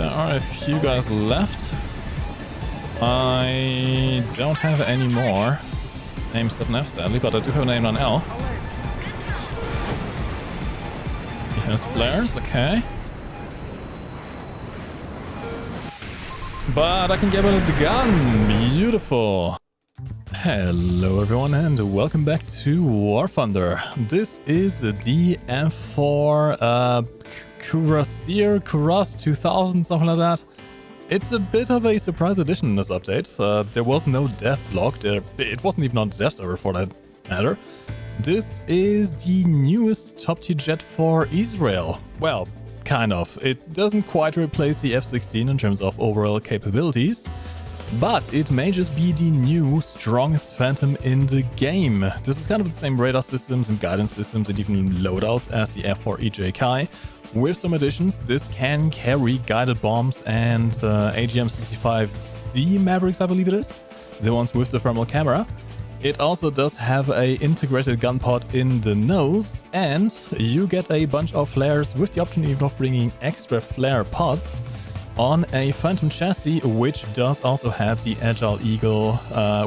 there are a few guys left. I don't have any more AIM-7F sadly, but I do have an AIM-9L. He has flares, okay. But I can get rid of the gun. Beautiful. Hello everyone and welcome back to War Thunder. This is the F-4 Kurnass 2000, something like that. It's a bit of a surprise addition in this update. There was no Devblog, it wasn't even on the dev server for that matter. This is the newest top tier jet for Israel. Well, kind of. It doesn't quite replace the F-16 in terms of overall capabilities, but it may just be the new strongest Phantom in the game. This is kind of the same radar systems and guidance systems and even loadouts as the F-4 EJK. With some additions, this can carry guided bombs and AGM-65 Mavericks, I believe it is, the ones with the thermal camera. It also does have a integrated gun pod in the nose, and you get a bunch of flares with the option even of bringing extra flare pods on a Phantom chassis, which does also have the Agile Eagle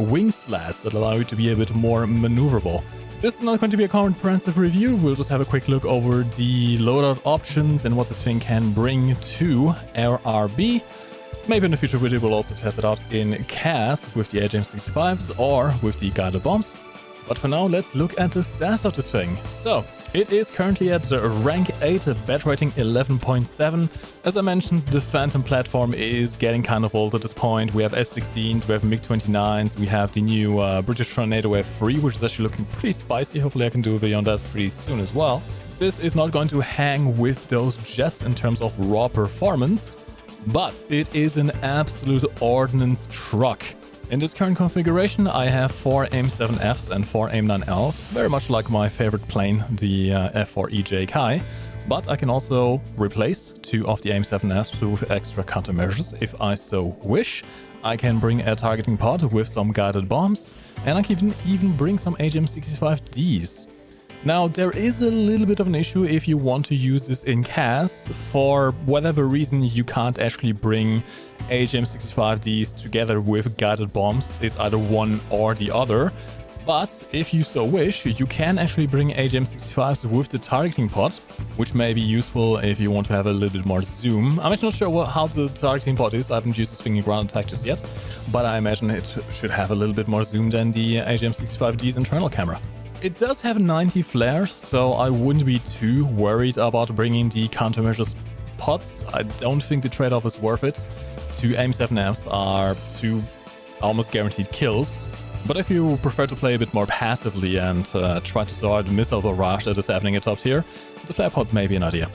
wing slats that allow you to be a bit more maneuverable. This is not going to be a comprehensive review, we'll just have a quick look over the loadout options and what this thing can bring to RRB. Maybe in the future video we'll also test it out in CAS with the AGM-65s or with the guided bombs. But for now, let's look at the stats of this thing. So, it is currently at rank 8, bat rating 11.7. As I mentioned, the Phantom platform is getting kind of old at this point. We have F-16s, we have MiG-29s, we have the new British Tornado F-3, which is actually looking pretty spicy. Hopefully I can do a video on that pretty soon as well. This is not going to hang with those jets in terms of raw performance, but it is an absolute ordnance truck. In this current configuration, I have 4 AIM-7Fs and 4 AIM-9Ls, very much like my favorite plane, the F-4 EJK, but I can also replace 2 of the AIM-7Fs with extra countermeasures if I so wish. I can bring a targeting pod with some guided bombs, and I can even bring some AGM-65Ds. Now, there is a little bit of an issue if you want to use this in CAS. For whatever reason, you can't actually bring AGM-65Ds together with guided bombs. It's either one or the other. But if you so wish, you can actually bring AGM-65s with the targeting pod, which may be useful if you want to have a little bit more zoom. I'm actually not sure how the targeting pod is. I haven't used the swinging ground attack just yet, but I imagine it should have a little bit more zoom than the AGM-65D's internal camera. It does have 90 flares, so I wouldn't be too worried about bringing the countermeasures pods. I don't think the trade-off is worth it. 2 AIM-7Fs are 2 almost guaranteed kills. But if you prefer to play a bit more passively and try to sort out the missile barrage that is happening at top tier, the flare pods may be an idea.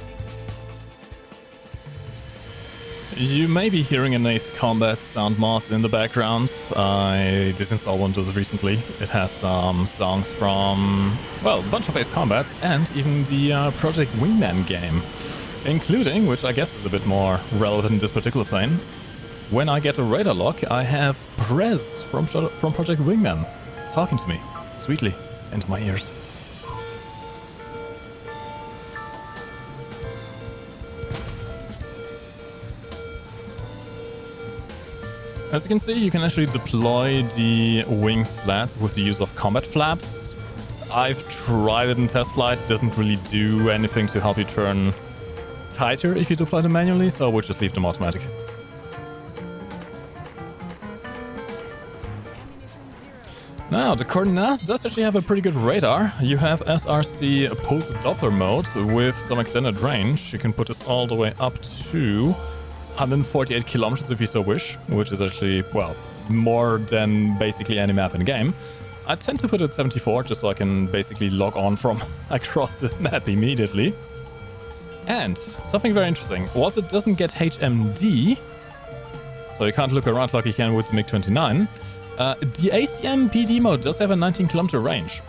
You may be hearing a nice combat sound mod in the background. I did install one of those recently. It has some songs from, well, a bunch of Ace Combats and even the Project Wingman game, including, which I guess is a bit more relevant in this particular plane, when I get a radar lock, I have Prez from Project Wingman talking to me sweetly into my ears. As you can see, you can actually deploy the wing slats with the use of combat flaps. I've tried it in test flight. It doesn't really do anything to help you turn tighter if you deploy them manually, so we'll just leave them automatic. Now, the Kurnass does actually have a pretty good radar. You have SRC Pulse Doppler mode with some extended range. You can put this all the way up to 148 kilometers if you so wish, which is actually, well, more than basically any map in the game. I tend to put it at 74 just so I can basically log on from across the map immediately. And something very interesting, whilst it doesn't get HMD, so you can't look around like you can with the MiG-29, the ACM PD mode does have a 19 kilometer range,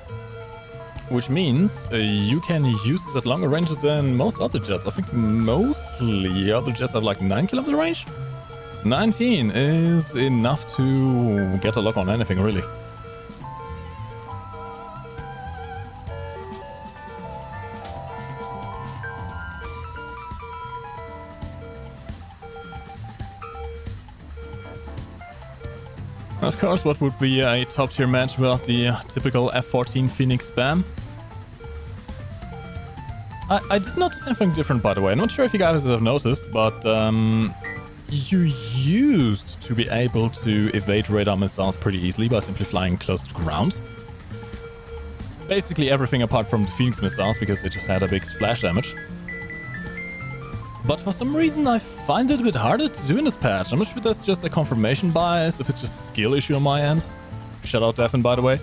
which means you can use this at longer ranges than most other jets. I think mostly other jets have like 9 kilometer range. 19 is enough to get a lock on anything, really. Of course, what would be a top tier match without the typical F-14 Phoenix spam? I did notice something different, by the way. I'm not sure if you guys have noticed, but you used to be able to evade radar missiles pretty easily by simply flying close to ground. Basically everything apart from the Phoenix missiles, because they just had a big splash damage. But for some reason I find it a bit harder to do in this patch. I'm not sure if that's just a confirmation bias, if it's just a skill issue on my end. Shout out Devin, by the way.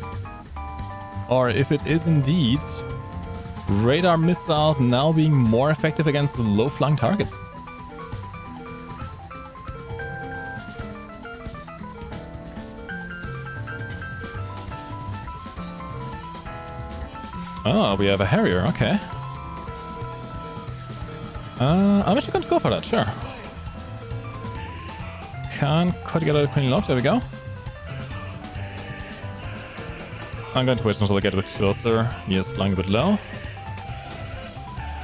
Or if it is indeed radar missiles now being more effective against low-flying targets. Oh, we have a Harrier, okay. I'm actually going to go for that, sure. Can't quite get out of clean lock, there we go. I'm going to wait until I get a bit closer. He is flying a bit low.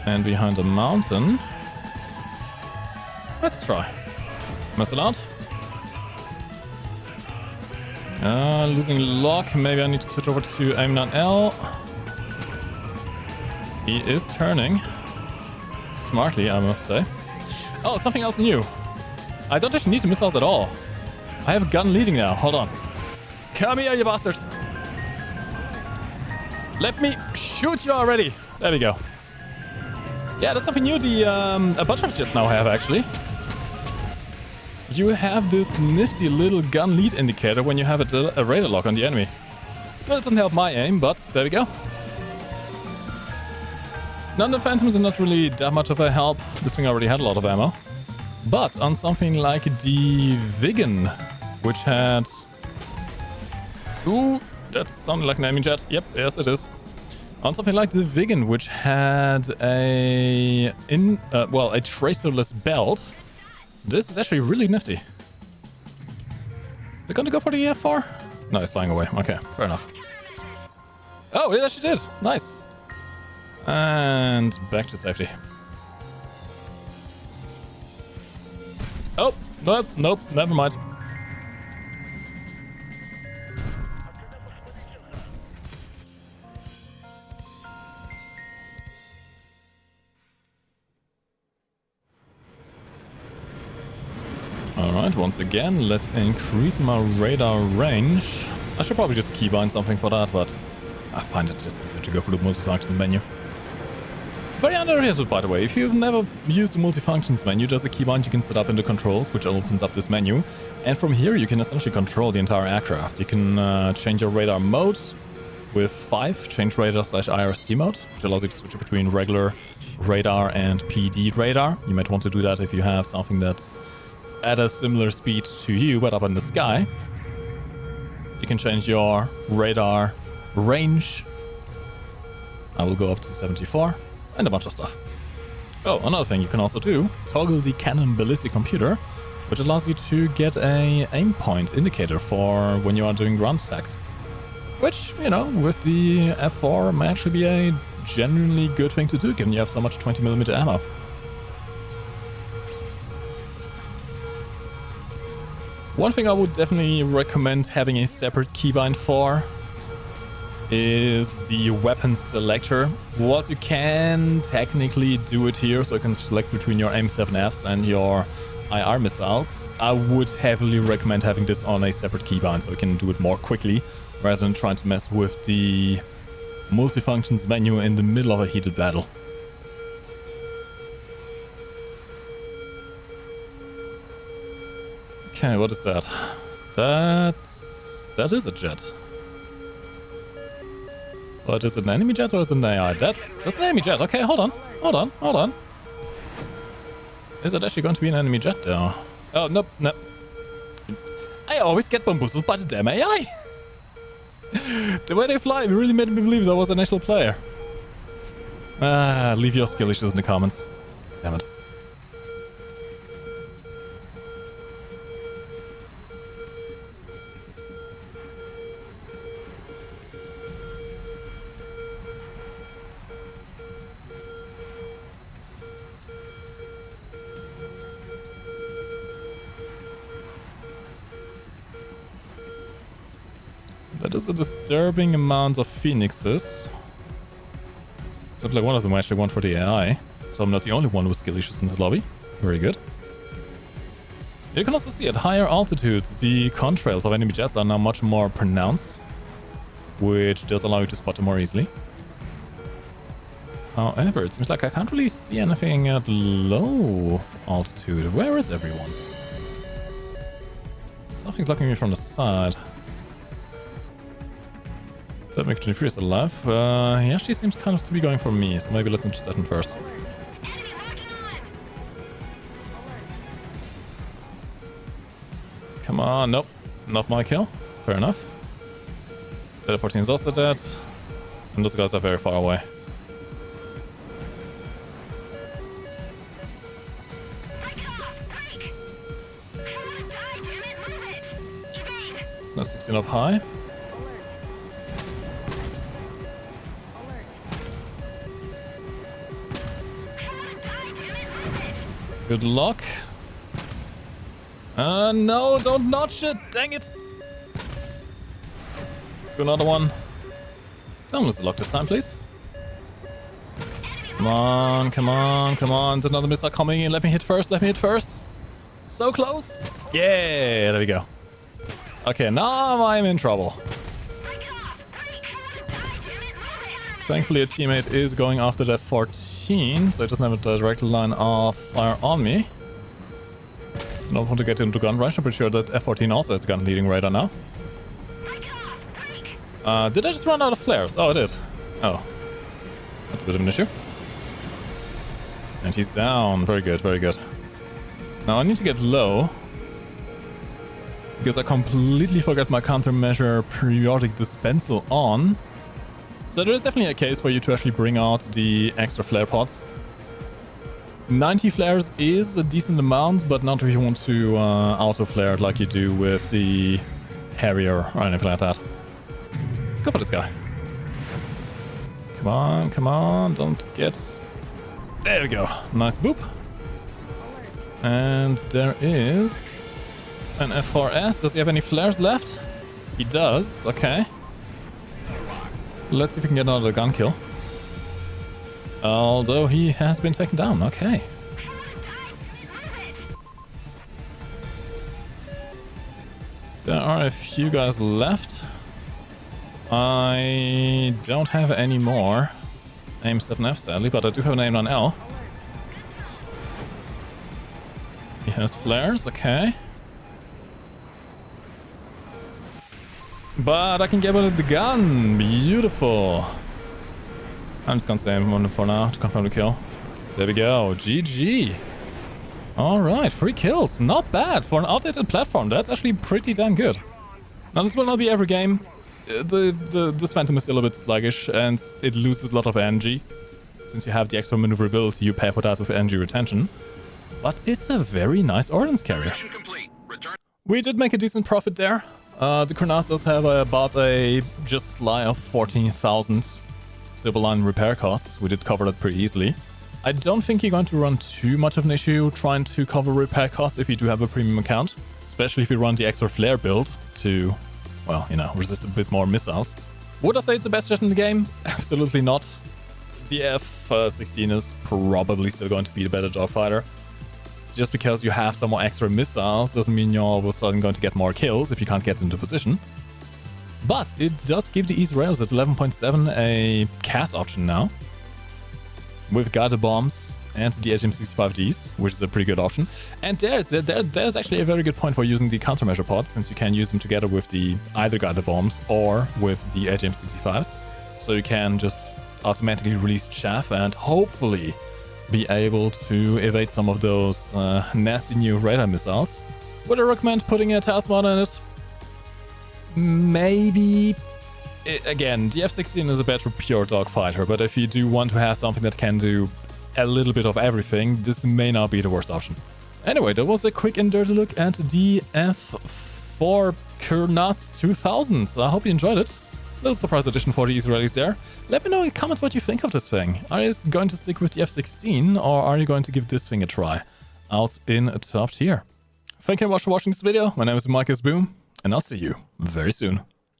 And behind the mountain. Let's try. Missile out. Losing lock, maybe I need to switch over to AIM-9L. He is turning. Smartly, I must say. Oh, something else new. I don't actually need the missiles at all. I have a gun leading now. Hold on. Come here, you bastards. Let me shoot you already. There we go. Yeah, that's something new a bunch of jets now have, actually. You have this nifty little gun lead indicator when you have a radar lock on the enemy. Still doesn't help my aim, but there we go. None of the Phantoms are not really that much of a help. This thing already had a lot of ammo. But on something like the Viggen, which had... Ooh, that sounded like an enemy jet. Yep, yes it is. On something like the Viggen, which had a tracerless belt, this is actually really nifty. Is it going to go for the F4? No, it's flying away. Okay, fair enough. Oh, it actually did. Nice. And back to safety. Oh, nope, never mind. Alright, once again, let's increase my radar range. I should probably just keybind something for that, but I find it just easier to go for the multifunctions menu. Very underrated, by the way. If you've never used the multifunctions menu, there's a keybind you can set up in the controls, which opens up this menu. And from here, you can essentially control the entire aircraft. You can change your radar mode with 5, change radar/IRST mode, which allows you to switch between regular radar and PD radar. You might want to do that if you have something that's at a similar speed to you, but up in the sky. You can change your radar range. I will go up to 74. And a bunch of stuff. Oh, another thing you can also do, toggle the Canon ballistic computer, which allows you to get a aim point indicator for when you are doing ground attacks. Which, you know, with the F4 may actually be a genuinely good thing to do, given you have so much 20mm ammo. One thing I would definitely recommend having a separate keybind for is the weapon selector. What you can technically do it here, so you can select between your AIM-7Fs and your IR missiles. I would heavily recommend having this on a separate keybind so you can do it more quickly, rather than trying to mess with the multifunctions menu in the middle of a heated battle. Okay, what is that? That is a jet. But is it an enemy jet or is it an AI? That's an enemy jet. Okay, hold on. Is it actually going to be an enemy jet though? Oh, nope. I always get bamboozled by the damn AI. The way they fly really made me believe there was an actual player. Leave your skill issues in the comments. Damn it. That is a disturbing amount of phoenixes. Except like one of them I actually want for the AI. So I'm not the only one with skill issues in this lobby. Very good. You can also see at higher altitudes, the contrails of enemy jets are now much more pronounced, which does allow you to spot them more easily. However, it seems like I can't really see anything at low altitude. Where is everyone? Something's looking at me from the side. That makes me is alive. He actually seems kind of to be going for me, so maybe let's intercept him first. Come on, nope. Not my kill. Fair enough. The F-14 is also dead. And those guys are very far away. It's now 16 up high. Good luck. No, don't notch it! Dang it! Do another one. Don't lose the lock this time, please. Come on, come on, come on. There's another missile coming in. Let me hit first, let me hit first. So close! Yeah, there we go. Okay, now I'm in trouble. Thankfully, a teammate is going after that 14, so it doesn't have a direct line of fire on me. I don't want to get into gun rush. I'm pretty sure that F-14 also has the gun leading radar now. Did I just run out of flares? Oh, I did. Oh. That's a bit of an issue. And he's down. Very good, very good. Now I need to get low, because I completely forgot my countermeasure periodic dispensal on. So there is definitely a case for you to actually bring out the extra flare pods. 90 flares is a decent amount, but not if you want to auto-flare it like you do with the Harrier or anything like that. Go for this guy. Come on, don't get... There we go. Nice boop. And there is an F4S. Does he have any flares left? He does, okay. Let's see if we can get another gun kill. Although he has been taken down, okay. There are a few guys left. I don't have any more AIM-7F sadly, but I do have an AIM-9L. He has flares, okay. But I can get rid of the gun, beautiful. I'm just gonna save him for now to confirm the kill. There we go, GG. Alright, 3 kills, not bad for an outdated platform. That's actually pretty damn good. Now this will not be every game. This Phantom is still a bit sluggish and it loses a lot of energy. Since you have the extra maneuverability, you pay for that with energy retention. But it's a very nice ordnance carrier. We did make a decent profit there. The Kurnass does have about a just sly of 14,000 silver line repair costs. We did cover that pretty easily. I don't think you're going to run too much of an issue trying to cover repair costs if you do have a premium account. Especially if you run the extra flare build to, well, you know, resist a bit more missiles. Would I say it's the best jet in the game? Absolutely not. The F-16 is probably still going to be the better dogfighter. Just because you have some more extra missiles doesn't mean you're all of a sudden going to get more kills if you can't get into position. But it does give the easy rails at 11.7 a CAS option now. With guided bombs and the AGM-65Ds, which is a pretty good option. And there's actually a very good point for using the countermeasure pods, since you can use them together with the either guided bombs or with the AGM-65s. So you can just automatically release chaff and hopefully be able to evade some of those nasty new radar missiles. Would I recommend putting a talisman in it? Maybe. Again, the F-16 is a better pure dogfighter, but if you do want to have something that can do a little bit of everything, this may not be the worst option. Anyway, that was a quick and dirty look at the F-4 Kurnass 2000. I hope you enjoyed it. Little surprise edition for the Israelis there. Let me know in the comments what you think of this thing. Are you going to stick with the F-16 or are you going to give this thing a try out in top tier? Thank you very much for watching this video. My name is MikeGoesBoom and I'll see you very soon.